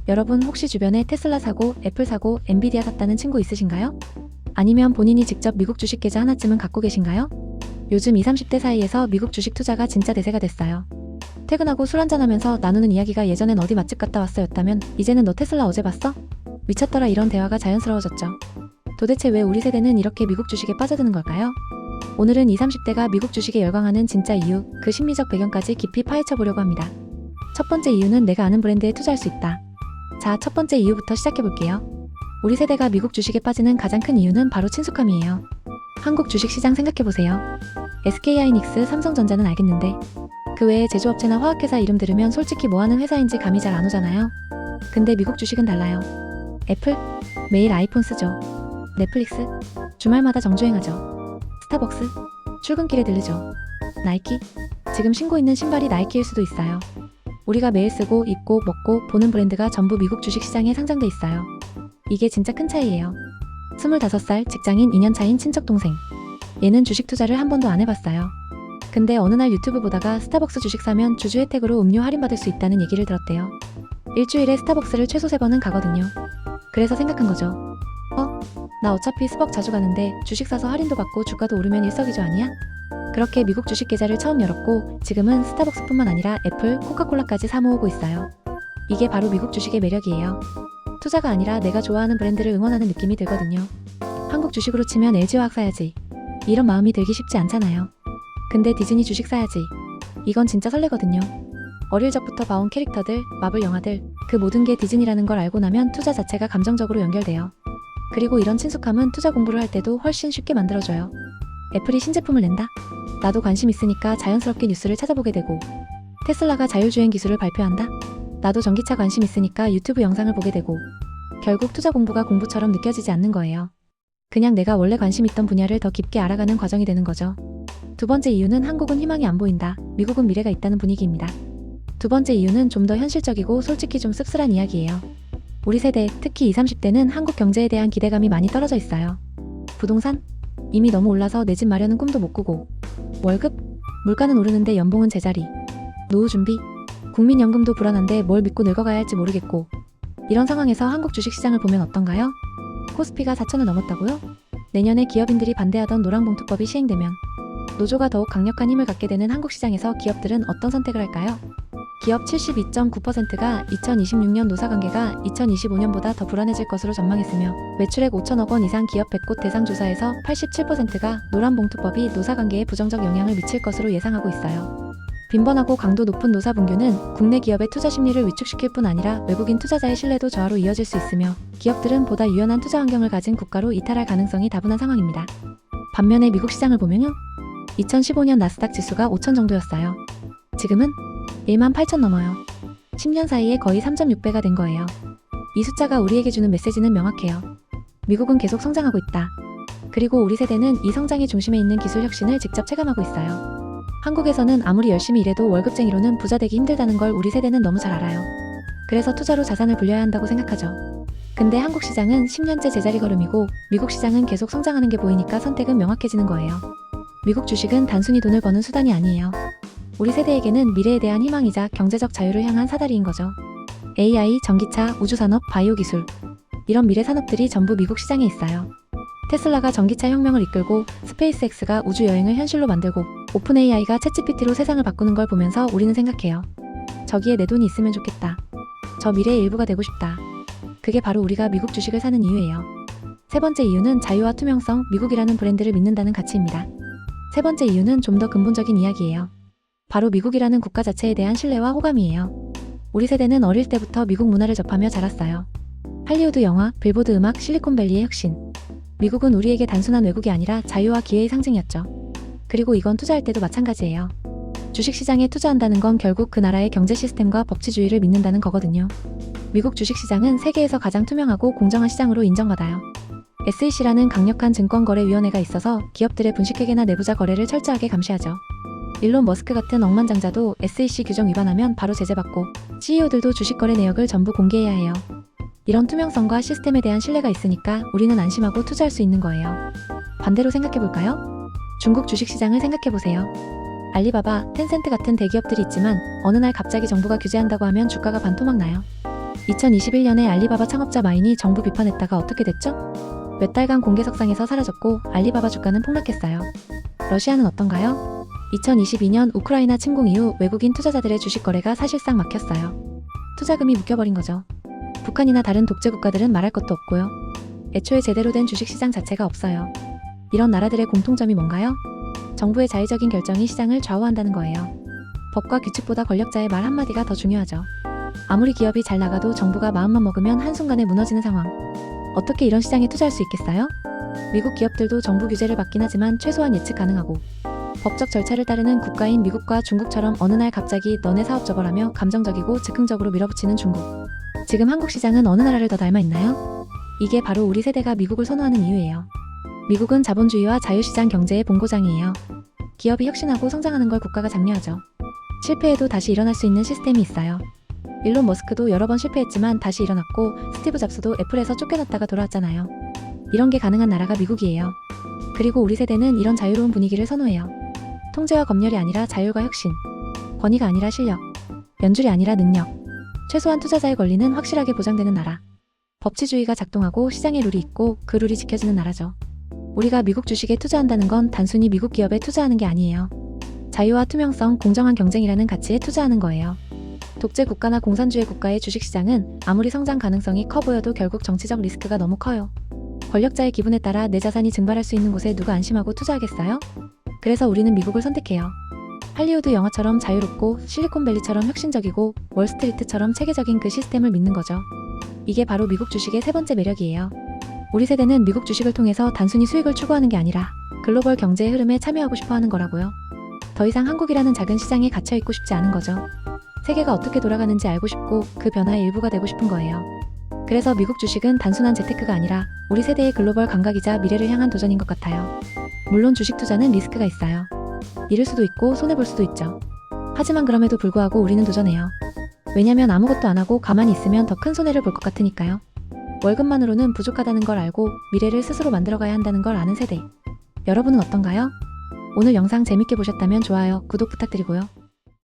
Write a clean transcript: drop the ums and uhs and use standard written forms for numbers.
여러분 혹시 주변에 테슬라 사고, 애플 사고, 엔비디아 샀다는 친구 있으신가요? 아니면 본인이 직접 미국 주식 계좌 하나쯤은 갖고 계신가요? 요즘 20, 30대 사이에서 미국 주식 투자가 진짜 대세가 됐어요. 퇴근하고 술 한잔하면서 나누는 이야기가 예전엔 어디 맛집 갔다 왔어 였다면 이제는 너 테슬라 어제 봤어? 미쳤더라 이런 대화가 자연스러워졌죠. 도대체 왜 우리 세대는 이렇게 미국 주식에 빠져드는 걸까요? 오늘은 20, 30대가 미국 주식에 열광하는 진짜 이유, 그 심리적 배경까지 깊이 파헤쳐 보려고 합니다. 첫 번째 이유는 내가 아는 브랜드에 투자할 수 있다. 자, 첫 번째 이유부터 시작해 볼게요. 우리 세대가 미국 주식에 빠지는 가장 큰 이유는 바로 친숙함이에요. 한국 주식시장 생각해보세요. SK하이닉스, 삼성전자는 알겠는데 그 외에 제조업체나 화학회사 이름 들으면 솔직히 뭐하는 회사인지 감이 잘 안 오잖아요. 근데 미국 주식은 달라요. 애플? 매일 아이폰 쓰죠. 넷플릭스? 주말마다 정주행하죠. 스타벅스? 출근길에 들르죠. 나이키? 지금 신고 있는 신발이 나이키일 수도 있어요. 우리가 매일 쓰고 입고 먹고 보는 브랜드가 전부 미국 주식시장에 상장돼 있어요. 이게 진짜 큰 차이예요. 25살 직장인 2년차인 친척동생. 얘는 주식 투자를 한 번도 안 해봤어요. 근데 어느 날 유튜브 보다가 스타벅스 주식 사면 주주 혜택으로 음료 할인받을 수 있다는 얘기를 들었대요. 일주일에 스타벅스를 최소 3번은 가거든요. 그래서 생각한 거죠. 나 어차피 스벅 자주 가는데 주식 사서 할인도 받고 주가도 오르면 일석이조 아니야? 그렇게 미국 주식 계좌를 처음 열었고 지금은 스타벅스뿐만 아니라 애플, 코카콜라까지 사 모으고 있어요. 이게 바로 미국 주식의 매력이에요. 투자가 아니라 내가 좋아하는 브랜드를 응원하는 느낌이 들거든요. 한국 주식으로 치면 LG화학 사야지. 이런 마음이 들기 쉽지 않잖아요. 근데 디즈니 주식 사야지. 이건 진짜 설레거든요. 어릴 적부터 봐온 캐릭터들, 마블 영화들, 그 모든 게 디즈니라는 걸 알고 나면 투자 자체가 감정적으로 연결돼요. 그리고 이런 친숙함은 투자 공부를 할 때도 훨씬 쉽게 만들어줘요. 애플이 신제품을 낸다? 나도 관심 있으니까 자연스럽게 뉴스를 찾아보게 되고, 테슬라가 자율주행 기술을 발표한다? 나도 전기차 관심 있으니까 유튜브 영상을 보게 되고, 결국 투자 공부가 공부처럼 느껴지지 않는 거예요. 그냥 내가 원래 관심 있던 분야를 더 깊게 알아가는 과정이 되는 거죠. 두 번째 이유는 한국은 희망이 안 보인다. 미국은 미래가 있다는 분위기입니다. 두 번째 이유는 좀 더 현실적이고 솔직히 좀 씁쓸한 이야기예요. 우리 세대, 특히 20, 30대는 한국 경제에 대한 기대감이 많이 떨어져 있어요. 부동산? 이미 너무 올라서 내 집 마련은 꿈도 못 꾸고, 월급? 물가는 오르는데 연봉은 제자리, 노후 준비? 국민연금도 불안한데 뭘 믿고 늙어가야 할지 모르겠고, 이런 상황에서 한국 주식시장을 보면 어떤가요? 코스피가 4천을 넘었다고요? 내년에 기업인들이 반대하던 노랑봉투법이 시행되면 노조가 더욱 강력한 힘을 갖게 되는 한국 시장에서 기업들은 어떤 선택을 할까요? 기업 72.9%가 2026년 노사관계가 2025년보다 더 불안해질 것으로 전망했으며 매출액 5천억 원 이상 기업 100곳 대상 조사에서 87%가 노란봉투법이 노사관계에 부정적 영향을 미칠 것으로 예상하고 있어요. 빈번하고 강도 높은 노사 분규는 국내 기업의 투자 심리를 위축시킬 뿐 아니라 외국인 투자자의 신뢰도 저하로 이어질 수 있으며 기업들은 보다 유연한 투자 환경을 가진 국가로 이탈할 가능성이 다분한 상황입니다. 반면에 미국 시장을 보면요. 2015년 나스닥 지수가 5천 정도였어요. 지금은 1만 8천 넘어요. 10년 사이에 거의 3.6배가 된 거예요. 이 숫자가 우리에게 주는 메시지는 명확해요. 미국은 계속 성장하고 있다. 그리고 우리 세대는 이 성장의 중심에 있는 기술 혁신을 직접 체감하고 있어요. 한국에서는 아무리 열심히 일해도 월급쟁이로는 부자 되기 힘들다는 걸 우리 세대는 너무 잘 알아요. 그래서 투자로 자산을 불려야 한다고 생각하죠. 근데 한국 시장은 10년째 제자리 걸음이고 미국 시장은 계속 성장하는 게 보이니까 선택은 명확해지는 거예요. 미국 주식은 단순히 돈을 버는 수단이 아니에요. 우리 세대에게는 미래에 대한 희망이자 경제적 자유를 향한 사다리인 거죠. AI, 전기차, 우주산업, 바이오 기술. 이런 미래 산업들이 전부 미국 시장에 있어요. 테슬라가 전기차 혁명을 이끌고 스페이스X가 우주 여행을 현실로 만들고 오픈 AI가 챗GPT로 세상을 바꾸는 걸 보면서 우리는 생각해요. 저기에 내 돈이 있으면 좋겠다. 저 미래의 일부가 되고 싶다. 그게 바로 우리가 미국 주식을 사는 이유예요. 세 번째 이유는 자유와 투명성, 미국이라는 브랜드를 믿는다는 가치입니다. 세 번째 이유는 좀 더 근본적인 이야기예요. 바로 미국이라는 국가 자체에 대한 신뢰와 호감이에요. 우리 세대는 어릴 때부터 미국 문화를 접하며 자랐어요. 할리우드 영화, 빌보드 음악, 실리콘밸리의 혁신. 미국은 우리에게 단순한 외국이 아니라 자유와 기회의 상징이었죠. 그리고 이건 투자할 때도 마찬가지예요. 주식시장에 투자한다는 건 결국 그 나라의 경제 시스템과 법치주의를 믿는다는 거거든요. 미국 주식시장은 세계에서 가장 투명하고 공정한 시장으로 인정받아요. SEC라는 강력한 증권거래위원회가 있어서 기업들의 분식회계나 내부자 거래를 철저하게 감시하죠. 일론 머스크 같은 억만장자도 SEC 규정 위반하면 바로 제재받고 CEO들도 주식 거래 내역을 전부 공개해야 해요. 이런 투명성과 시스템에 대한 신뢰가 있으니까 우리는 안심하고 투자할 수 있는 거예요. 반대로 생각해볼까요? 중국 주식시장을 생각해보세요. 알리바바, 텐센트 같은 대기업들이 있지만 어느 날 갑자기 정부가 규제한다고 하면 주가가 반토막 나요. 2021년에 알리바바 창업자 마인이 정부 비판했다가 어떻게 됐죠? 몇 달간 공개석상에서 사라졌고 알리바바 주가는 폭락했어요. 러시아는 어떤가요? 2022년 우크라이나 침공 이후 외국인 투자자들의 주식 거래가 사실상 막혔어요. 투자금이 묶여버린 거죠. 북한이나 다른 독재 국가들은 말할 것도 없고요. 애초에 제대로 된 주식시장 자체가 없어요. 이런 나라들의 공통점이 뭔가요? 정부의 자의적인 결정이 시장을 좌우한다는 거예요. 법과 규칙보다 권력자의 말 한마디가 더 중요하죠. 아무리 기업이 잘 나가도 정부가 마음만 먹으면 한순간에 무너지는 상황. 어떻게 이런 시장에 투자할 수 있겠어요? 미국 기업들도 정부 규제를 받긴 하지만 최소한 예측 가능하고 법적 절차를 따르는 국가인 미국과 중국처럼 어느 날 갑자기 너네 사업 접어라며 감정적이고 즉흥적으로 밀어붙이는 중국. 지금 한국 시장은 어느 나라를 더 닮아 있나요? 이게 바로 우리 세대가 미국을 선호하는 이유예요. 미국은 자본주의와 자유시장 경제의 본고장이에요. 기업이 혁신하고 성장하는 걸 국가가 장려하죠. 실패해도 다시 일어날 수 있는 시스템이 있어요. 일론 머스크도 여러 번 실패했지만 다시 일어났고 스티브 잡스도 애플에서 쫓겨났다가 돌아왔잖아요. 이런 게 가능한 나라가 미국이에요. 그리고 우리 세대는 이런 자유로운 분위기를 선호해요. 통제와 검열이 아니라 자율과 혁신, 권위가 아니라 실력, 연줄이 아니라 능력, 최소한 투자자의 권리는 확실하게 보장되는 나라. 법치주의가 작동하고 시장의 룰이 있고 그 룰이 지켜지는 나라죠. 우리가 미국 주식에 투자한다는 건 단순히 미국 기업에 투자하는 게 아니에요. 자유와 투명성, 공정한 경쟁이라는 가치에 투자하는 거예요. 독재 국가나 공산주의 국가의 주식시장은 아무리 성장 가능성이 커 보여도 결국 정치적 리스크가 너무 커요. 권력자의 기분에 따라 내 자산이 증발할 수 있는 곳에 누가 안심하고 투자하겠어요? 그래서 우리는 미국을 선택해요. 할리우드 영화처럼 자유롭고 실리콘밸리처럼 혁신적이고 월스트리트처럼 체계적인 그 시스템을 믿는 거죠. 이게 바로 미국 주식의 세 번째 매력이에요. 우리 세대는 미국 주식을 통해서 단순히 수익을 추구하는 게 아니라 글로벌 경제의 흐름에 참여하고 싶어 하는 거라고요. 더 이상 한국이라는 작은 시장에 갇혀있고 싶지 않은 거죠. 세계가 어떻게 돌아가는지 알고 싶고 그 변화의 일부가 되고 싶은 거예요. 그래서 미국 주식은 단순한 재테크가 아니라 우리 세대의 글로벌 감각이자 미래를 향한 도전인 것 같아요. 물론 주식 투자는 리스크가 있어요. 잃을 수도 있고 손해볼 수도 있죠. 하지만 그럼에도 불구하고 우리는 도전해요. 왜냐면 아무것도 안 하고 가만히 있으면 더 큰 손해를 볼 것 같으니까요. 월급만으로는 부족하다는 걸 알고 미래를 스스로 만들어가야 한다는 걸 아는 세대. 여러분은 어떤가요? 오늘 영상 재밌게 보셨다면 좋아요, 구독 부탁드리고요.